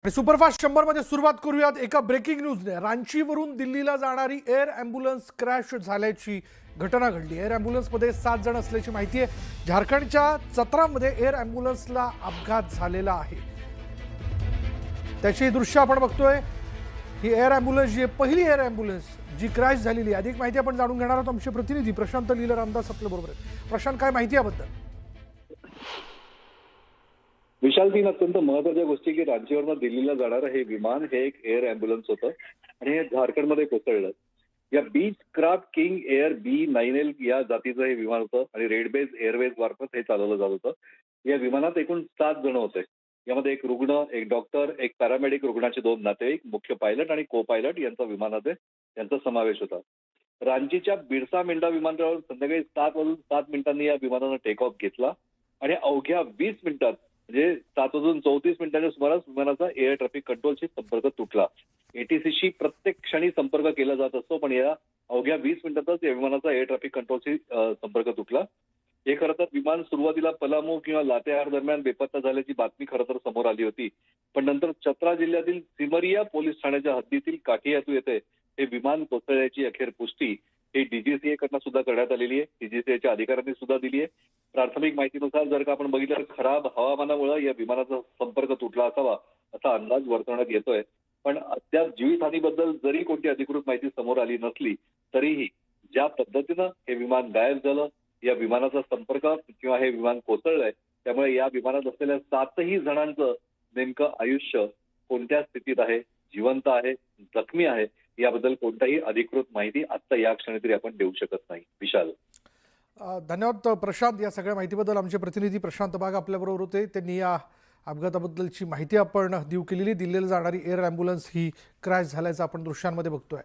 Superfast 100 मध्ये सुरुवात करूयात एका ब्रेकिंग न्यूजने। रांचीवरून दिल्लीला जाणारी एअर ॲम्ब्युलन्स क्रॅश झाल्याची घटना घडली। एअर ॲम्ब्युलन्समध्ये 7 जण असल्याची माहिती आहे। झारखंडच्या चतरामध्ये एअर ॲम्ब्युलन्सला अपघात झालेला आहे। त्याची दृश्य आपण बघतोय। ही एअर ॲम्ब्युलन्स जी पहिली एअर ॲम्ब्युलन्स जी क्रॅश झालेली आहे। अधिक माहिती आपण जाणून घेणार आहोत। आमचे प्रतिनिधी प्रशांत लीला रामदास आपल्या बरोबर आहेत। प्रशांत, काय माहिती याबद्दल? विशाल, तीन अत्यंत महत्वाच्या गोष्टी की रांचीवरून दिल्लीला जाणारं हे विमान हे एक एअर ॲम्ब्युलन्स होतं आणि हे झारखंडमध्ये कोसळलं। या beach craft king air B9L या जातीचं हे विमान होतं आणि रेडबेज एअरवेज मार्फत हे चालवलं जात होतं। या विमानात एकूण 7 जण होते। यामध्ये एक रुग्ण, एक डॉक्टर, एक पॅरामेडिक, रुग्णाचे 2 नातेवाईक, मुख्य पायलट आणि को पायलट यांचा विमानात यांचा समावेश होता। रांचीच्या बिरसा मुंडा विमानतळावर संध्याकाळी 7:07 या विमानानं टेक ऑफ घेतला आणि अवघ्या 20 मिनिटात म्हणजे 7:34 सुमारास विमानाचा एअर ट्रॅफिक कंट्रोलशी संपर्क तुटला। ATCशी प्रत्येक क्षणी संपर्क केला जात असतो, पण या अवघ्या 20 मिनिटातच या विमानाचा एअर ट्रॅफिक कंट्रोलशी संपर्क तुटला। हे खरं तर विमान सुरुवातीला पलामू किंवा लातेहार दरम्यान बेपत्ता झाल्याची बातमी खरं तर समोर आली होती, पण नंतर चतरा जिल्ह्यातील सिमरिया पोलीस ठाण्याच्या हद्दीतील काठियातू येथे हे विमान कोसळल्याची अखेर पुष्टी ही DGCA कडनं सुद्धा करण्यात आलेली आहे। DGCAच्या अधिकाऱ्यांनी सुद्धा दिली आहे। प्राथमिक माहितीनुसार जर का आपण बघितलं तर खराब हवामानामुळे या विमानाचा संपर्क तुटला असावा असा अंदाज वर्तवण्यात येतोय, पण अद्याप जीवितहानीबद्दल जरी कोणती अधिकृत माहिती समोर आली नसली तरीही ज्या पद्धतीनं हे विमान गायब झालं, या विमानाचा संपर्क किंवा हे विमान कोसळलंय, त्यामुळे या विमानात असलेल्या 7ही जणांचं नेमकं आयुष्य कोणत्या स्थितीत आहे, जिवंत आहे, जखमी आहे, याबद्दल कोणताही अधिकृत माहिती आता या क्षणी तरी आपण देऊ शकत नाही। विशाल, धन्यवाद प्रशांत। या सगळ्या माहितीबद्दल आमचे प्रतिनिधी प्रशांत बाग आपल्याबरोबर होते। त्यांनी या अपघाताबद्दलची माहिती आपण देऊ केलेली। दिल्लीला जाणारी एअर ॲम्ब्युलन्स ही क्रॅश झाल्याचं आपण दृश्यांमध्ये बघतोय।